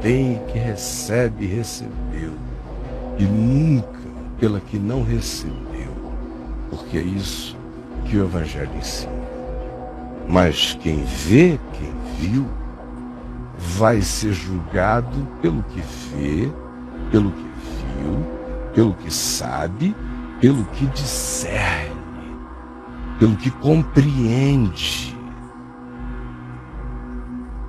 tem e que recebe e recebeu, e nunca pela que não recebeu, porque é isso que o Evangelho ensina. Mas quem vê, quem viu, vai ser julgado pelo que vê, pelo que viu, pelo que sabe, pelo que discerne, pelo que compreende.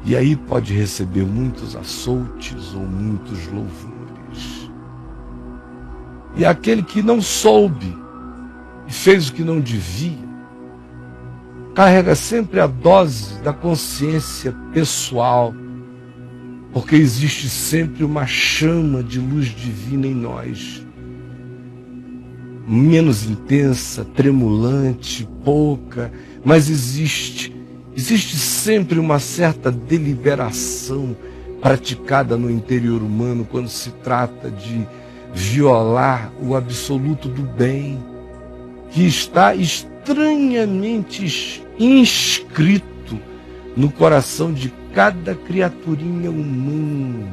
E aí pode receber muitos açoutes ou muitos louvores. E aquele que não soube e fez o que não devia, carrega sempre a dose da consciência pessoal, porque existe sempre uma chama de luz divina em nós, menos intensa, tremulante, pouca, mas existe sempre uma certa deliberação praticada no interior humano quando se trata de violar o absoluto do bem, que está estranhamente inscrito no coração de cada criaturinha humana,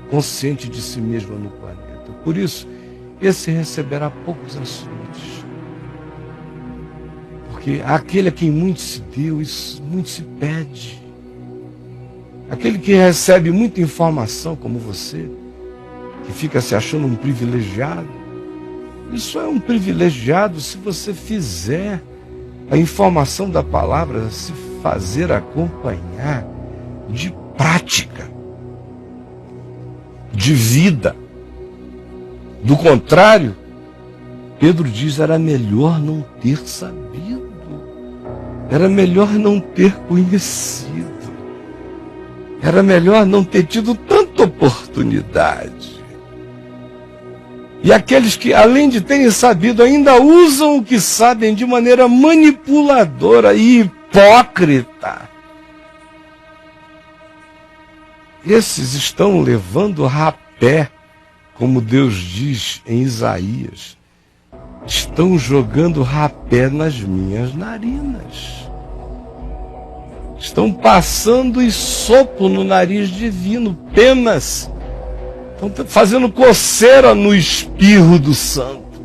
consciente de si mesma no planeta. Por isso, esse receberá poucos açoutes. Porque aquele a quem muito se deu, isso muito se pede. Aquele que recebe muita informação, como você, que fica se achando um privilegiado, isso é um privilegiado se você fizer a informação da palavra se fazer acompanhar de prática, de vida. Do contrário, Pedro diz, era melhor não ter sabido, era melhor não ter conhecido, era melhor não ter tido tanta oportunidade. E aqueles que, além de terem sabido, ainda usam o que sabem de maneira manipuladora e hipócrita. Esses estão levando rapé, como Deus diz em Isaías. Estão jogando rapé nas minhas narinas. Estão passando sopro no nariz divino, penas. Estão fazendo coceira no espirro do santo.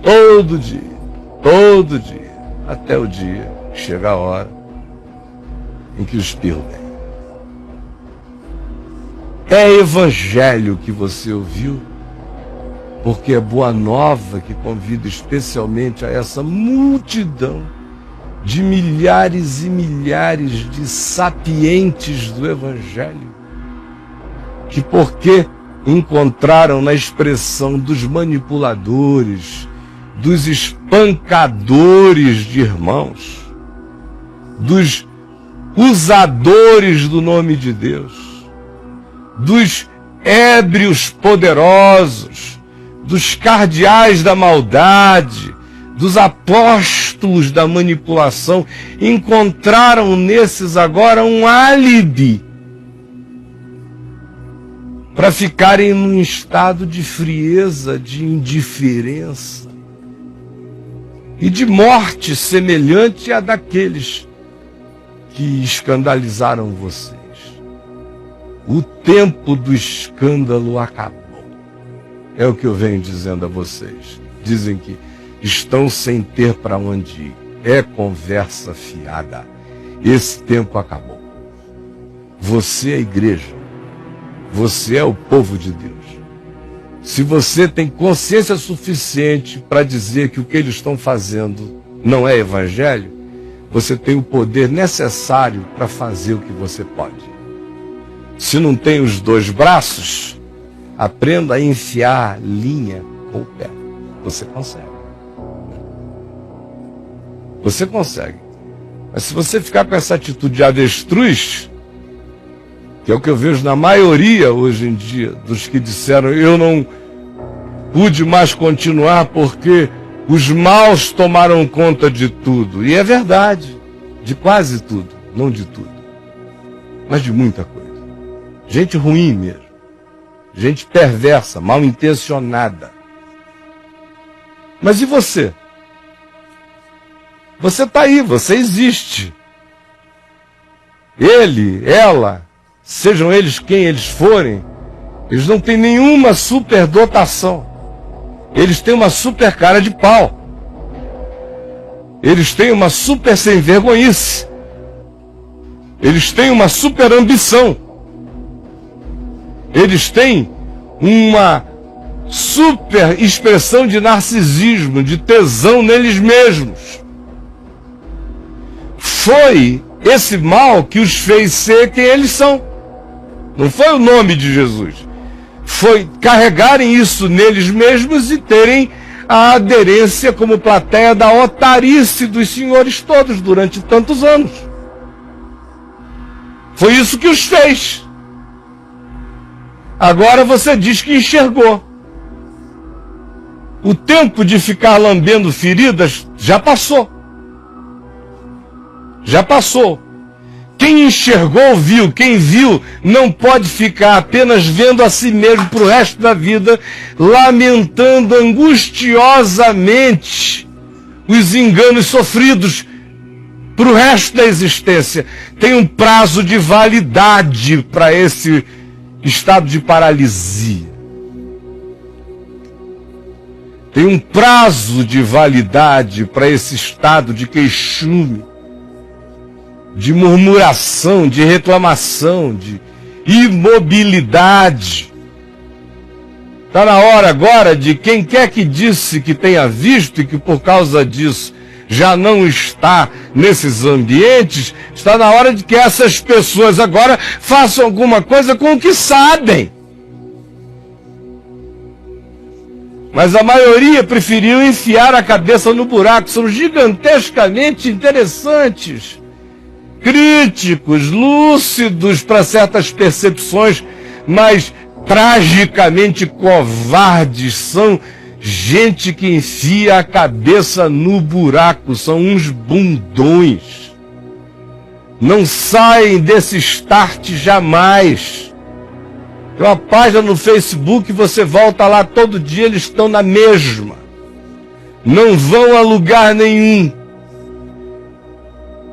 Todo dia, até o dia que chega a hora em que o espirro vem. É evangelho que você ouviu, porque é boa nova que convida especialmente a essa multidão de milhares e milhares de sapientes do evangelho, que porque encontraram na expressão dos manipuladores, dos espancadores de irmãos, dos usadores do nome de Deus, dos ébrios poderosos, dos cardeais da maldade, dos apóstolos da manipulação, encontraram nesses agora um álibi para ficarem num estado de frieza, de indiferença e de morte semelhante à daqueles que escandalizaram vocês. O tempo do escândalo acabou. É o que eu venho dizendo a vocês. Dizem que estão sem ter para onde ir. É conversa fiada. Esse tempo acabou. Você é a igreja. Você é o povo de Deus. Se você tem consciência suficiente para dizer que o que eles estão fazendo não é evangelho, você tem o poder necessário para fazer o que você pode. Se não tem os dois braços, aprenda a enfiar linha com o pé. Você consegue. Você consegue. Mas se você ficar com essa atitude de avestruz, que é o que eu vejo na maioria hoje em dia, dos que disseram, eu não pude mais continuar porque os maus tomaram conta de tudo. E é verdade, de quase tudo, não de tudo, mas de muita coisa. Gente ruim mesmo, gente perversa, mal intencionada. Mas e você? Você está aí, você existe. Ele, ela, sejam eles quem eles forem, eles não têm nenhuma superdotação. Eles têm uma super cara de pau. Eles têm uma super sem vergonhice. Eles têm uma super ambição. Eles têm uma super expressão de narcisismo, de tesão neles mesmos. Foi esse mal que os fez ser quem eles são. Não foi o nome de Jesus. Foi carregarem isso neles mesmos e terem a aderência como plateia da otarice dos senhores todos durante tantos anos. Foi isso que os fez. Agora você diz que enxergou. O tempo de ficar lambendo feridas já passou. Já passou. Quem enxergou, viu. Quem viu, não pode ficar apenas vendo a si mesmo para o resto da vida, lamentando angustiosamente os enganos sofridos para o resto da existência. Tem um prazo de validade para esse estado de paralisia. Tem um prazo de validade para esse estado de queixume, de murmuração, de reclamação, de imobilidade. Está na hora agora de quem quer que disse que tenha visto e que por causa disso já não está nesses ambientes, está na hora de que essas pessoas agora façam alguma coisa com o que sabem. Mas a maioria preferiu enfiar a cabeça no buraco. São gigantescamente interessantes, críticos, lúcidos para certas percepções, mas tragicamente covardes. São gente que enfia a cabeça no buraco, são uns bundões. Não saem desse start jamais. Tem uma página no Facebook, você volta lá todo dia, eles estão na mesma. Não vão a lugar nenhum.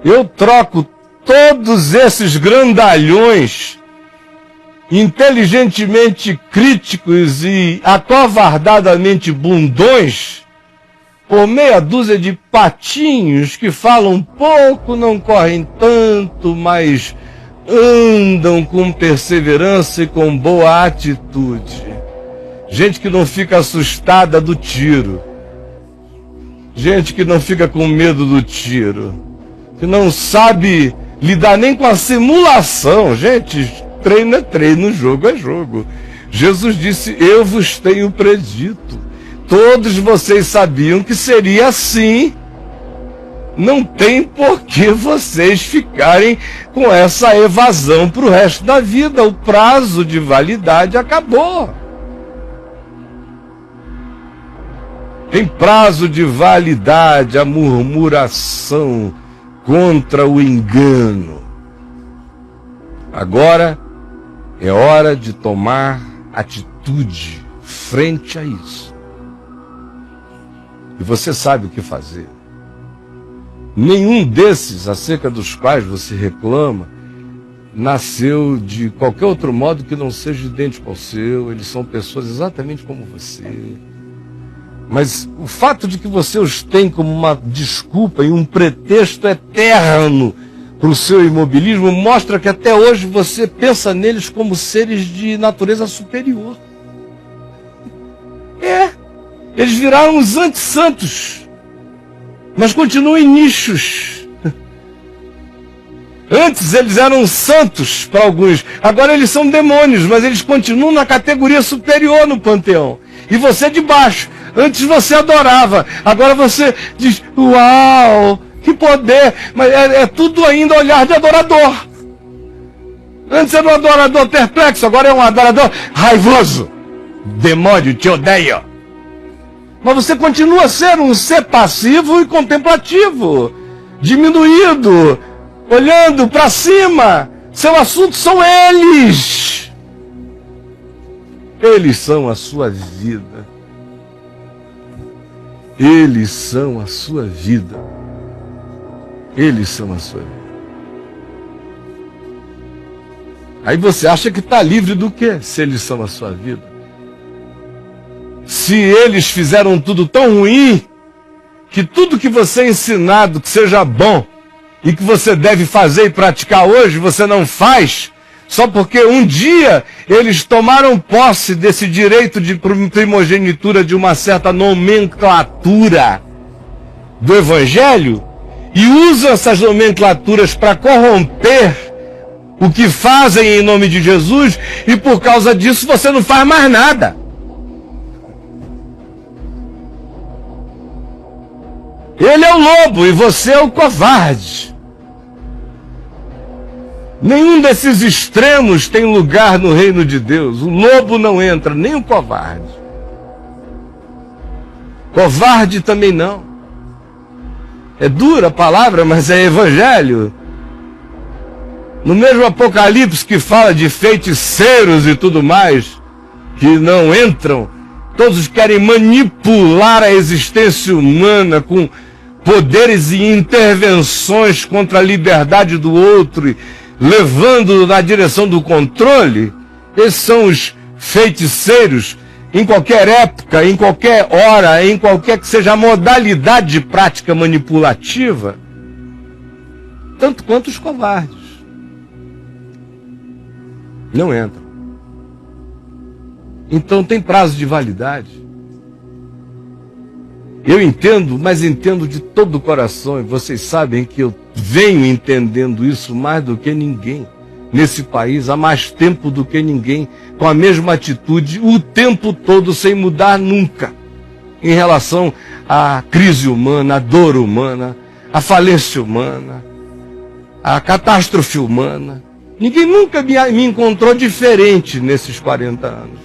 Eu troco todos esses grandalhões, inteligentemente críticos e acovardadamente bundões, por meia dúzia de patinhos que falam pouco, não correm tanto, mas andam com perseverança e com boa atitude. Gente que não fica assustada do tiro. Gente que não fica com medo do tiro. Que não sabe lidar nem com a simulação. Gente, treino é treino, jogo é jogo. Jesus disse, eu vos tenho predito. Todos vocês sabiam que seria assim. Não tem por que vocês ficarem com essa evasão para o resto da vida. O prazo de validade acabou. Tem prazo de validade a murmuração contra o engano. Agora é hora de tomar atitude frente a isso. E você sabe o que fazer. Nenhum desses, acerca dos quais você reclama, nasceu de qualquer outro modo que não seja idêntico ao seu. Eles são pessoas exatamente como você. Mas o fato de que você os tem como uma desculpa e um pretexto eterno para o seu imobilismo mostra que até hoje você pensa neles como seres de natureza superior. Eles viraram os antissantos. Mas continuam em nichos. Antes eles eram santos para alguns, agora eles são demônios, mas eles continuam na categoria superior no panteão. E você de baixo. Antes você adorava, agora você diz, uau, que poder, mas é tudo ainda olhar de adorador. Antes era um adorador perplexo, agora é um adorador raivoso. Demônio, te odeio. Mas você continua a ser um ser passivo e contemplativo, diminuído, olhando para cima. Seu assunto são eles. Eles são a sua vida. Eles são a sua vida. Eles são a sua vida. Aí você acha que está livre do quê? Se eles são a sua vida. Se eles fizeram tudo tão ruim, que tudo que você é ensinado que seja bom, e que você deve fazer e praticar hoje, você não faz, só porque um dia eles tomaram posse desse direito de primogenitura de uma certa nomenclatura do Evangelho, e usam essas nomenclaturas para corromper o que fazem em nome de Jesus, e por causa disso você não faz mais nada. Ele é o lobo e você é o covarde. Nenhum desses extremos tem lugar no reino de Deus. O lobo não entra, nem o covarde. Covarde também não. É dura a palavra, mas é evangelho. No mesmo Apocalipse que fala de feiticeiros e tudo mais, que não entram, todos querem manipular a existência humana com poderes e intervenções contra a liberdade do outro, levando na direção do controle. Esses são os feiticeiros, em qualquer época, em qualquer hora, em qualquer que seja a modalidade de prática manipulativa, tanto quanto os covardes. Não entram. Então tem prazo de validade. Eu entendo, mas entendo de todo o coração, e vocês sabem que eu venho entendendo isso mais do que ninguém nesse país, há mais tempo do que ninguém, com a mesma atitude, o tempo todo, sem mudar nunca, em relação à crise humana, à dor humana, à falência humana, à catástrofe humana. Ninguém nunca me encontrou diferente nesses 40 anos.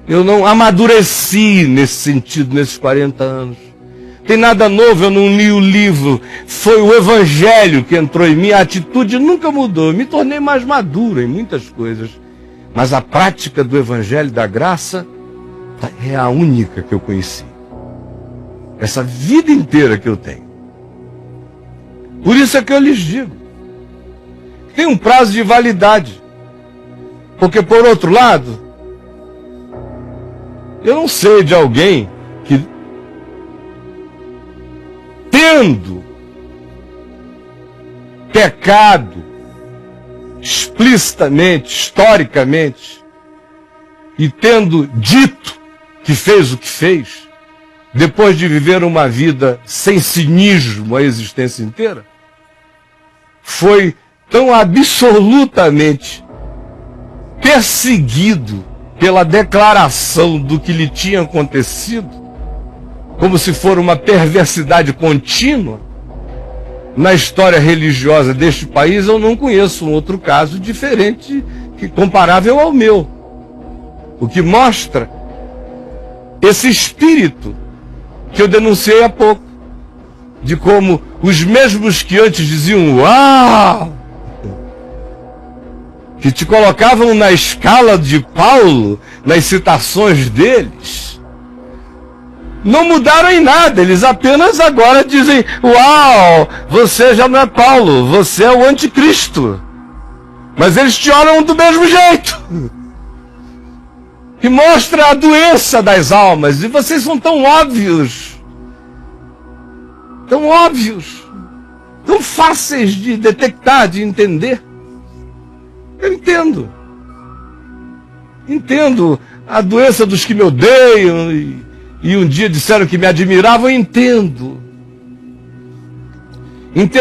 Eu não amadureci nesse sentido, nesses 40 anos. Tem nada novo, eu não li o livro. Foi o Evangelho que entrou em mim, a atitude nunca mudou. Eu me tornei mais maduro em muitas coisas. Mas a prática do Evangelho da graça é a única que eu conheci. Essa vida inteira que eu tenho. Por isso é que eu lhes digo. Tem um prazo de validade. Porque, por outro lado, eu não sei de alguém que, tendo pecado explicitamente, historicamente, e tendo dito que fez o que fez, depois de viver uma vida sem cinismo a existência inteira, foi tão absolutamente perseguido pela declaração do que lhe tinha acontecido, como se for uma perversidade contínua, na história religiosa deste país eu não conheço um outro caso diferente, comparável ao meu. O que mostra esse espírito que eu denunciei há pouco, de como os mesmos que antes diziam uau, que te colocavam na escala de Paulo, nas citações deles, não mudaram em nada, eles apenas agora dizem, uau, você já não é Paulo, você é o anticristo. Mas eles te olham do mesmo jeito. Que mostra a doença das almas, e vocês são tão óbvios, tão fáceis de detectar, de entender. Eu entendo a doença dos que me odeiam e um dia disseram que me admiravam, eu entendo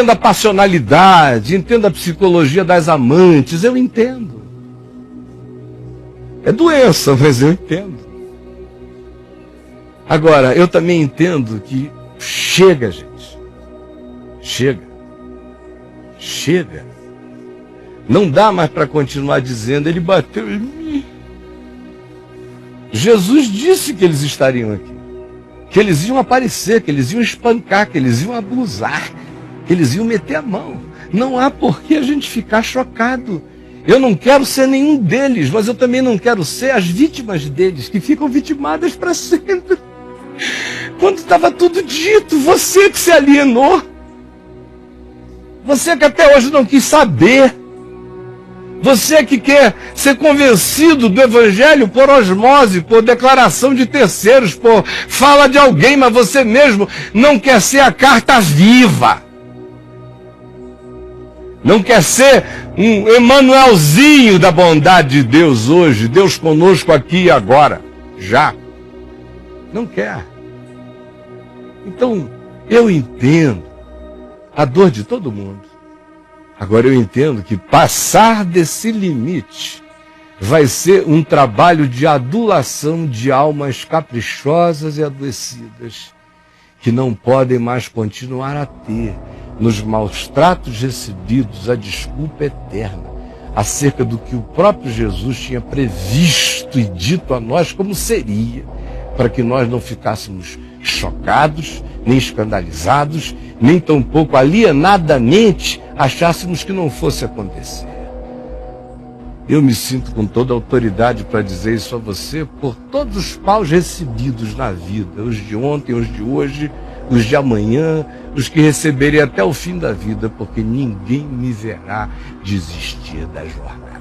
a passionalidade, entendo a psicologia das amantes, eu entendo. É doença, mas eu entendo. Agora, eu também entendo que chega, gente. Chega. Não dá mais para continuar dizendo, ele bateu em mim. Jesus disse que eles estariam aqui. Que eles iam aparecer, que eles iam espancar, que eles iam abusar, que eles iam meter a mão. Não há por que a gente ficar chocado. Eu não quero ser nenhum deles, mas eu também não quero ser as vítimas deles, que ficam vitimadas para sempre. Quando estava tudo dito, você que se alienou. Você que até hoje não quis saber. Você que quer ser convencido do Evangelho por osmose, por declaração de terceiros, por fala de alguém, mas você mesmo não quer ser a carta viva. Não quer ser um Emanuelzinho da bondade de Deus hoje, Deus conosco aqui e agora, já. Não quer. Então, eu entendo a dor de todo mundo. Agora eu entendo que passar desse limite vai ser um trabalho de adulação de almas caprichosas e adoecidas, que não podem mais continuar a ter, nos maus tratos recebidos, a desculpa eterna, acerca do que o próprio Jesus tinha previsto e dito a nós como seria, para que nós não ficássemos chocados, nem escandalizados, nem tampouco alienadamente achássemos que não fosse acontecer. Eu me sinto com toda a autoridade para dizer isso a você por todos os paus recebidos na vida, os de ontem, os de hoje, os de amanhã, os que receberei até o fim da vida, porque ninguém me verá desistir da jornada.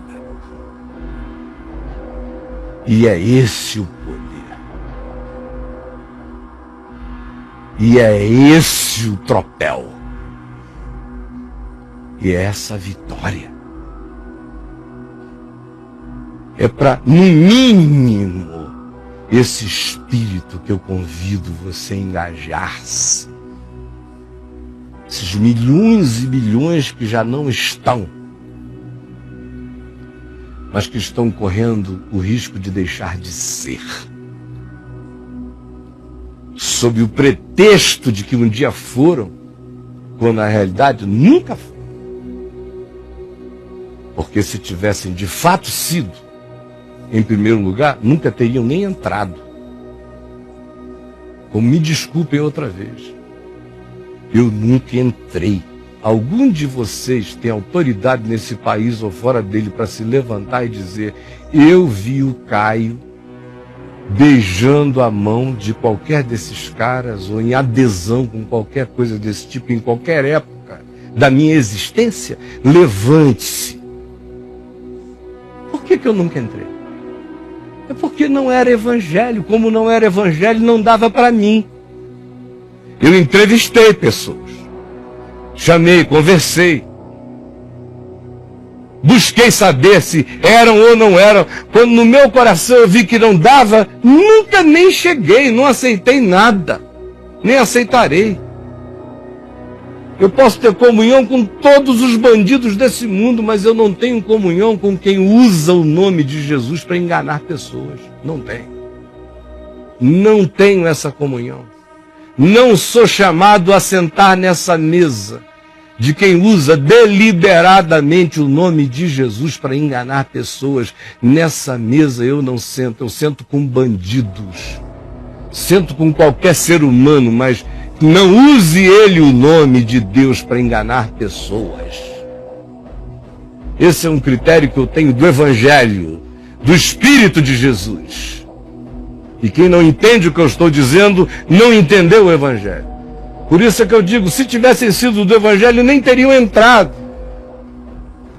E é esse o poder. E é esse o tropel. E é essa a vitória. É para, no mínimo, esse espírito que eu convido você a engajar-se. Esses milhões e milhões que já não estão, mas que estão correndo o risco de deixar de ser. Sob o pretexto de que um dia foram, quando na realidade nunca foram. Porque se tivessem de fato sido, em primeiro lugar, nunca teriam nem entrado. Como me desculpem outra vez, eu nunca entrei. Algum de vocês tem autoridade nesse país ou fora dele para se levantar e dizer: eu vi o Caio beijando a mão de qualquer desses caras ou em adesão com qualquer coisa desse tipo em qualquer época da minha existência? Levante-se. Por que eu nunca entrei? É porque não era evangelho. Como não era evangelho, não dava para mim. Eu entrevistei pessoas, chamei, conversei, busquei saber se eram ou não eram. Quando no meu coração eu vi que não dava, nunca nem cheguei, não aceitei nada, nem aceitarei. Eu posso ter comunhão com todos os bandidos desse mundo, mas eu não tenho comunhão com quem usa o nome de Jesus para enganar pessoas. Não tenho. Não tenho essa comunhão. Não sou chamado a sentar nessa mesa de quem usa deliberadamente o nome de Jesus para enganar pessoas. Nessa mesa eu não sento, eu sento com bandidos. Sento com qualquer ser humano, mas não use ele o nome de Deus para enganar pessoas. Esse é um critério que eu tenho do Evangelho, do Espírito de Jesus. E quem não entende o que eu estou dizendo, não entendeu o Evangelho. Por isso é que eu digo, se tivessem sido do Evangelho, nem teriam entrado.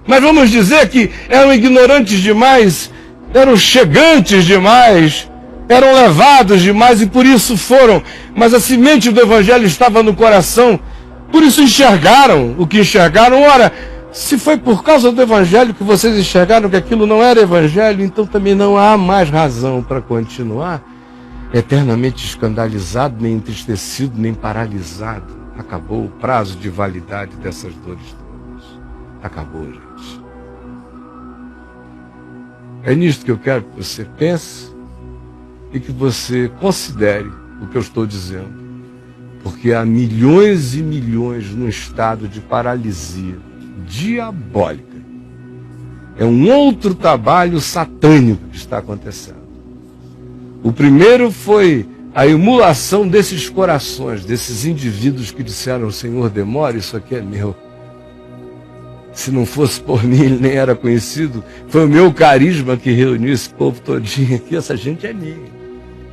Mas vamos dizer que eram ignorantes demais, eram chegantes demais, eram levados demais e por isso foram. Mas a semente do Evangelho estava no coração, por isso enxergaram o que enxergaram. Ora, se foi por causa do Evangelho que vocês enxergaram que aquilo não era Evangelho, então também não há mais razão para continuar eternamente escandalizado, nem entristecido, nem paralisado. Acabou o prazo de validade dessas dores todas. Acabou, gente. É nisto que eu quero que você pense e que você considere o que eu estou dizendo. Porque há milhões e milhões num estado de paralisia diabólica. É um outro trabalho satânico que está acontecendo. O primeiro foi a emulação desses corações, desses indivíduos que disseram: Senhor, demora, isso aqui é meu. Se não fosse por mim, ele nem era conhecido. Foi o meu carisma que reuniu esse povo todinho aqui. Essa gente é minha.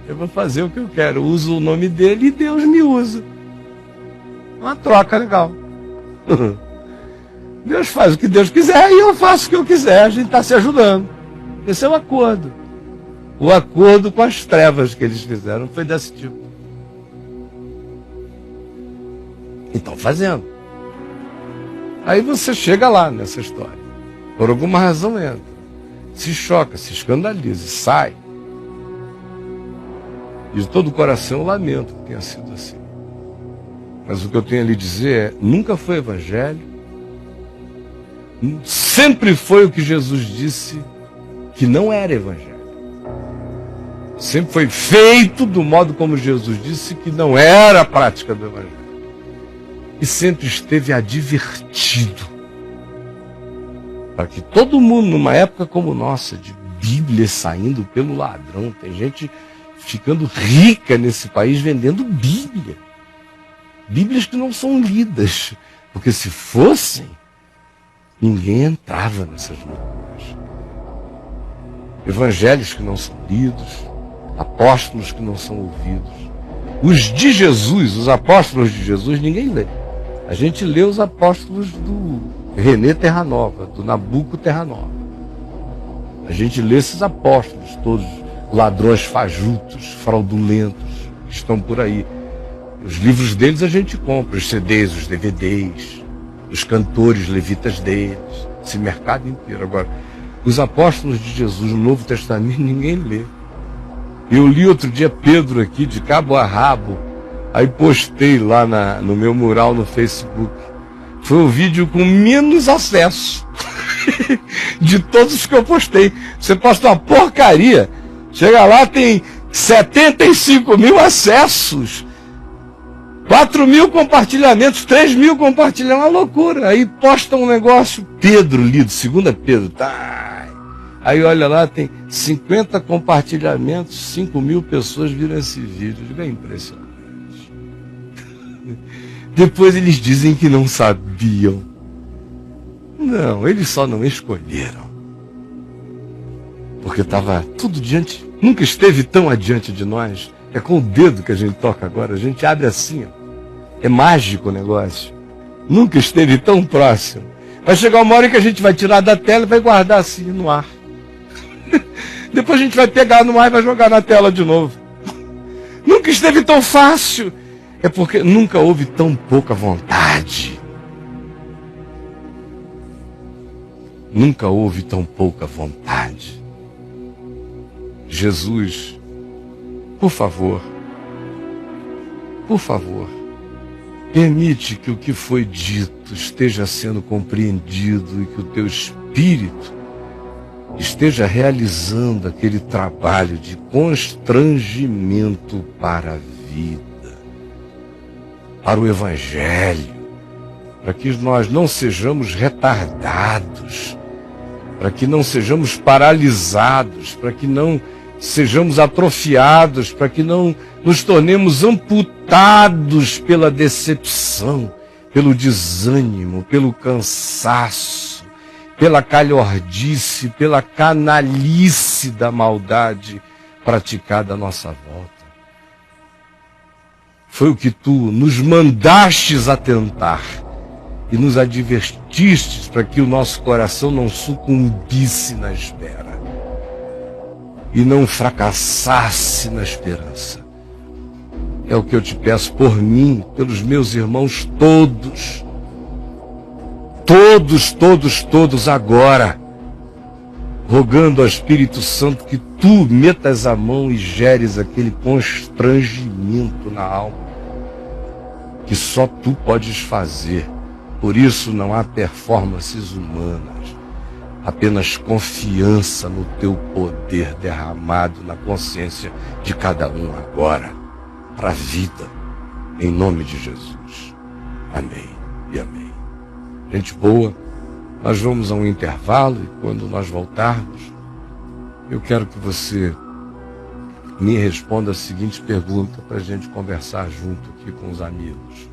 Eu vou fazer o que eu quero. Eu uso o nome dele e Deus me usa. Uma troca legal. Deus faz o que Deus quiser e eu faço o que eu quiser. A gente está se ajudando. Esse é o acordo. O acordo com as trevas que eles fizeram foi desse tipo. E estão fazendo. Aí você chega lá nessa história. Por alguma razão entra. Se choca, se escandaliza, sai. E de todo o coração eu lamento que tenha sido assim. Mas o que eu tenho a lhe dizer é, nunca foi evangelho. Sempre foi o que Jesus disse que não era evangelho. Sempre foi feito do modo como Jesus disse que não era a prática do evangelho. E sempre esteve advertido para que todo mundo, numa época como nossa, de Bíblias saindo pelo ladrão, tem gente ficando rica nesse país vendendo Bíblia. Bíblias que não são lidas, porque se fossem, ninguém entrava nessas loucuras. Evangelhos que não são lidos, apóstolos que não são ouvidos. Os de Jesus, os apóstolos de Jesus, ninguém lê. A gente lê os apóstolos do René Terranova, do Nabucco Terranova. A gente lê esses apóstolos, todos ladrões fajutos, fraudulentos, que estão por aí. Os livros deles a gente compra, os CDs, os DVDs, os cantores levitas deles, esse mercado inteiro. Agora, os apóstolos de Jesus no Novo Testamento ninguém lê. Eu li outro dia Pedro aqui, de cabo a rabo, aí postei lá no meu mural no Facebook. Foi o vídeo com menos acesso de todos os que eu postei. Você posta uma porcaria, chega lá, tem 75 mil acessos, 4 mil compartilhamentos, 3 mil compartilhamentos, uma loucura. Aí posta um negócio, Pedro lido, 2 Pedro, tá. Aí olha lá, tem 50 compartilhamentos, 5 mil pessoas viram esse vídeo. É impressionante. Depois eles dizem que não sabiam. Não, eles só não escolheram. Porque estava tudo diante, nunca esteve tão adiante de nós. É com o dedo que a gente toca agora, a gente abre assim, ó. É mágico o negócio. Nunca esteve tão próximo. Vai chegar uma hora que a gente vai tirar da tela e vai guardar assim no ar. Depois a gente vai pegar no ar e vai jogar na tela de novo. Nunca esteve tão fácil. É porque nunca houve tão pouca vontade. Nunca houve tão pouca vontade. Jesus, por favor, permite que o que foi dito esteja sendo compreendido e que o teu Espírito esteja realizando aquele trabalho de constrangimento para a vida, para o Evangelho, para que nós não sejamos retardados, para que não sejamos paralisados, para que não sejamos atrofiados, para que não nos tornemos amputados pela decepção, pelo desânimo, pelo cansaço, pela calhordice, pela canalice da maldade praticada à nossa volta. Foi o que tu nos mandastes atentar e nos advertistes para que o nosso coração não sucumbisse na espera e não fracassasse na esperança. É o que eu te peço por mim, pelos meus irmãos todos. Todos agora, rogando ao Espírito Santo que tu metas a mão e geres aquele constrangimento na alma que só tu podes fazer. Por isso não há performances humanas, apenas confiança no teu poder derramado na consciência de cada um agora, para a vida, em nome de Jesus. Amém e amém. Gente boa, nós vamos a um intervalo e quando nós voltarmos, eu quero que você me responda a seguinte pergunta para a gente conversar junto aqui com os amigos.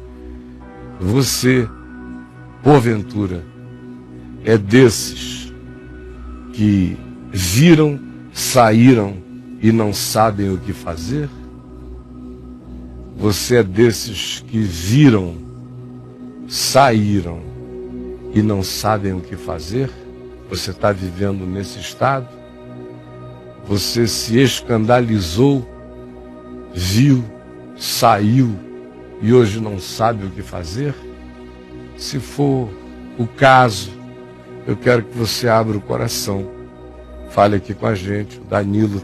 Você, porventura, é desses que viram, saíram e não sabem o que fazer? Você é desses que viram, saíram e não sabem o que fazer? Você está vivendo nesse estado? Você se escandalizou, viu, saiu e hoje não sabe o que fazer? Se for o caso, eu quero que você abra o coração. Fale aqui com a gente. O Danilo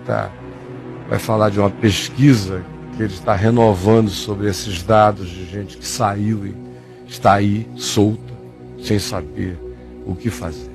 vai falar de uma pesquisa que ele está renovando sobre esses dados de gente que saiu e está aí solta, sem saber o que fazer.